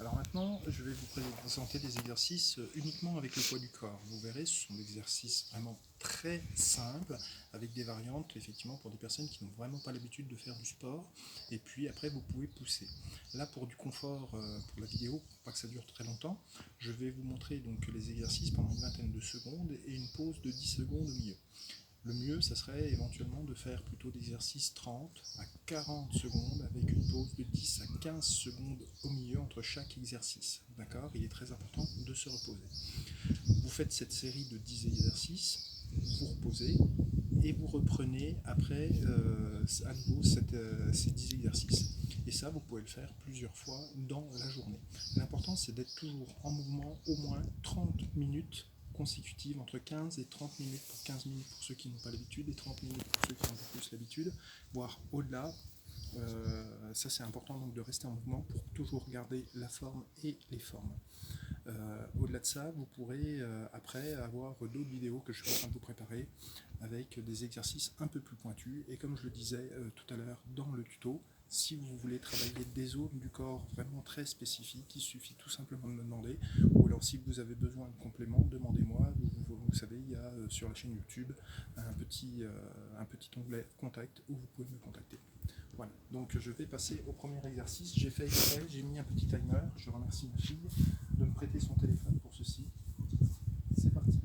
Alors maintenant, je vais vous présenter des exercices uniquement avec le poids du corps. Vous verrez, ce sont des exercices vraiment très simples, avec des variantes, effectivement, pour des personnes qui n'ont vraiment pas l'habitude de faire du sport. Et puis après, vous pouvez pousser. Là, pour du confort, pour la vidéo, pour pas que ça dure très longtemps, je vais vous montrer donc les exercices pendant une vingtaine de secondes et une pause de 10 secondes au milieu. Le mieux, ça serait éventuellement de faire plutôt des exercices 30 à 40 secondes avec une pause de 10 à 15 secondes au milieu entre chaque exercice. D'accord ? Il est très important de se reposer. Vous faites cette série de 10 exercices, vous reposez et vous reprenez après à nouveau ces 10 exercices. Et ça, vous pouvez le faire plusieurs fois dans la journée. L'important, c'est d'être toujours en mouvement au moins 30 minutes consécutives, entre 15 et 30 minutes, pour 15 minutes pour ceux qui n'ont pas l'habitude et 30 minutes pour ceux qui ont un peu plus l'habitude, voire au-delà. Ça, c'est important donc de rester en mouvement pour toujours garder la forme et les formes. Au-delà de ça, vous pourrez après avoir d'autres vidéos que je suis en train de vous préparer avec des exercices un peu plus pointus. Et comme je le disais tout à l'heure dans le tuto, si vous voulez travailler des zones du corps vraiment très spécifiques, il suffit tout simplement de me demander. Ou alors si vous avez besoin de compléments, demandez-moi. Vous savez, il y a sur la chaîne YouTube un petit onglet Contact où vous pouvez me contacter. Voilà, donc je vais passer au premier exercice. J'ai fait exprès, j'ai mis un petit timer. Je remercie ma fille de me prêter son téléphone pour ceci. C'est parti.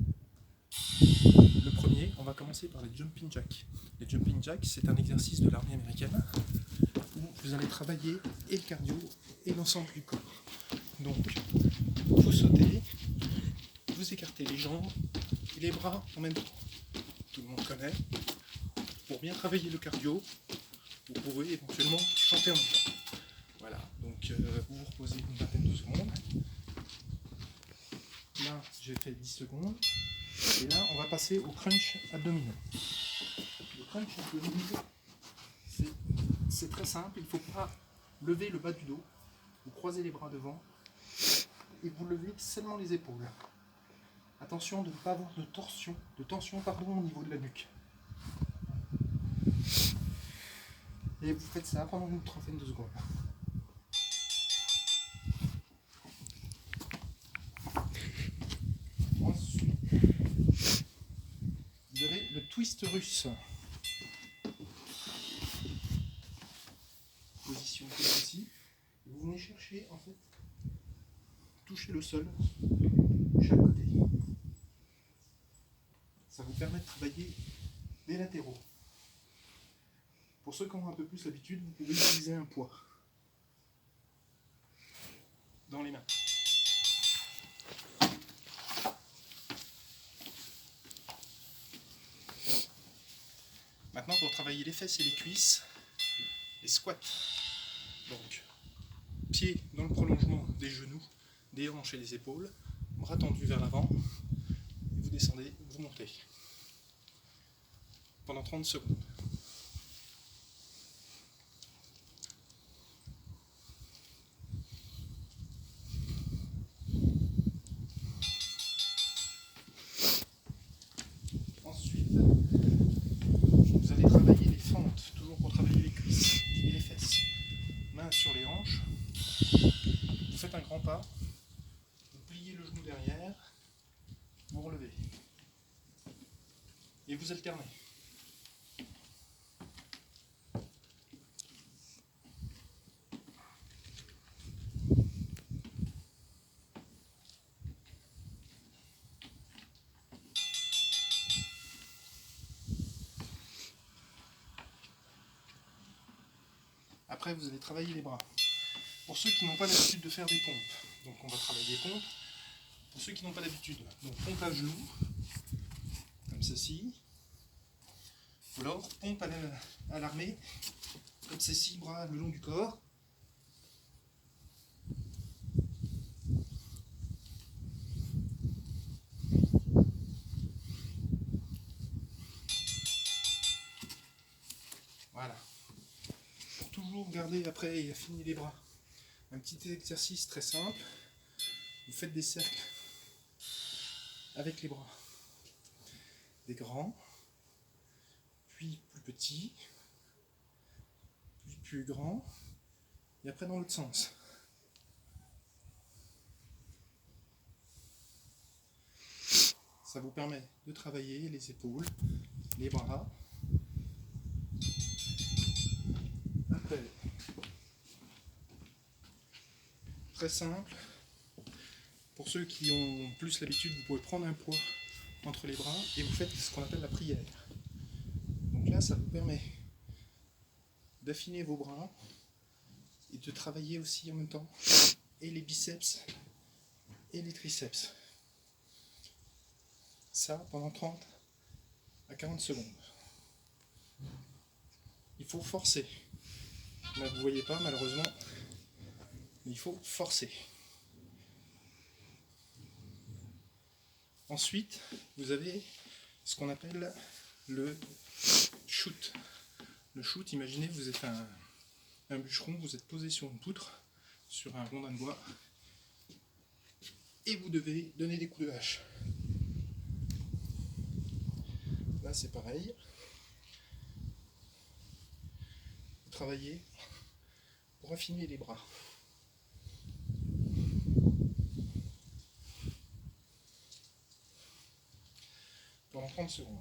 Le premier, on va commencer par les jumping jacks. Les jumping jacks, c'est un exercice de l'armée américaine où vous allez travailler et le cardio et l'ensemble du corps. Donc, vous sautez, vous écartez les jambes et les bras en même temps. Tout le monde connaît. Pour bien travailler le cardio, vous pouvez éventuellement chanter en même temps. Voilà, donc vous vous reposez une vingtaine de secondes. Là, j'ai fait 10 secondes. Et là, on va passer au crunch abdominaux. Le crunch abdominaux, c'est très simple. Il ne faut pas lever le bas du dos. Vous croisez les bras devant et vous levez seulement les épaules. Attention de ne pas avoir de tension au niveau de la nuque. Et vous faites ça pendant une trentaine de secondes. Ensuite, vous avez le twist russe. Position comme ceci. Vous venez chercher en fait, toucher le sol de chaque côté. Ça vous permet de travailler les latéraux. Pour ceux qui ont un peu plus l'habitude, vous pouvez utiliser un poids dans les mains. Maintenant, pour travailler les fesses et les cuisses, les squats. Donc, pieds dans le prolongement des genoux, des hanches et des épaules, bras tendus vers l'avant, vous descendez, vous montez. Pendant 30 secondes. Ensuite, vous allez travailler les fentes, toujours pour travailler les cuisses et les fesses. Main sur les hanches. Vous faites un grand pas. Vous pliez le genou derrière. Vous relevez. Et vous alternez. Après, vous allez travailler les bras. Pour ceux qui n'ont pas l'habitude de faire des pompes, donc on va travailler les pompes. Pour ceux qui n'ont pas l'habitude, donc pompe à genoux, comme ceci. Ou alors pompe à l'armée, comme ceci, bras le long du corps. Voilà. Pour toujours garder après et affiner les bras. Un petit exercice très simple. Vous faites des cercles avec les bras. Des grands, puis plus petits, puis plus grands, et après dans l'autre sens. Ça vous permet de travailler les épaules, les bras. Après, très simple. Pour ceux qui ont plus l'habitude, vous pouvez prendre un poids entre les bras et vous faites ce qu'on appelle la prière. Donc là, ça vous permet d'affiner vos bras et de travailler aussi en même temps et les biceps et les triceps. Ça pendant 30 à 40 secondes. Il faut forcer. Là, vous ne voyez pas malheureusement, mais il faut forcer. Ensuite, vous avez ce qu'on appelle le shoot. Le shoot, imaginez, vous êtes un bûcheron, vous êtes posé sur une poutre, sur un rondin de bois, et vous devez donner des coups de hache. Là, c'est pareil. Vous travaillez pour affiner les bras. Pendant 30 secondes.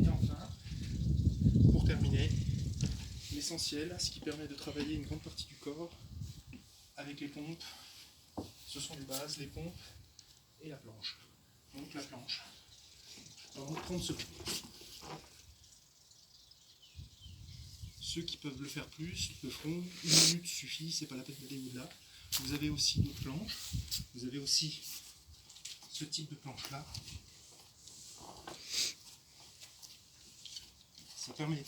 Et enfin, pour terminer, l'essentiel, ce qui permet de travailler une grande partie du corps avec les pompes, ce sont les bases, les pompes et la planche. Donc la planche, pendant 30 secondes. Ceux qui peuvent le faire plus le feront, 1 minute suffit, c'est pas la peine d'aller au-delà. Vous avez aussi d'autres planches, vous avez aussi ce type de planche là. Ça permet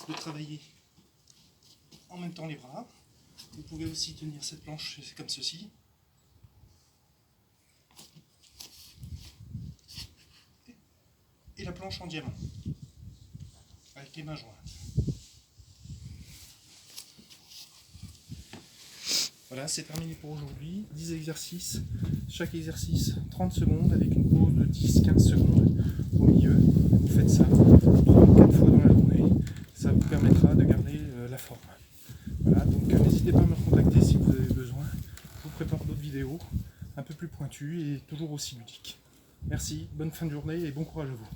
de travailler en même temps les bras. Vous pouvez aussi tenir cette planche comme ceci. Et la planche en diamant, avec les mains jointes. Voilà, c'est terminé pour aujourd'hui. 10 exercices, chaque exercice 30 secondes avec une pause de 10-15 secondes au milieu. Vous faites ça 3 ou 4 fois dans la journée. Ça vous permettra de garder la forme. Voilà, donc n'hésitez pas à me contacter si vous avez besoin. Je vous prépare d'autres vidéos un peu plus pointues et toujours aussi ludiques. Merci, bonne fin de journée et bon courage à vous.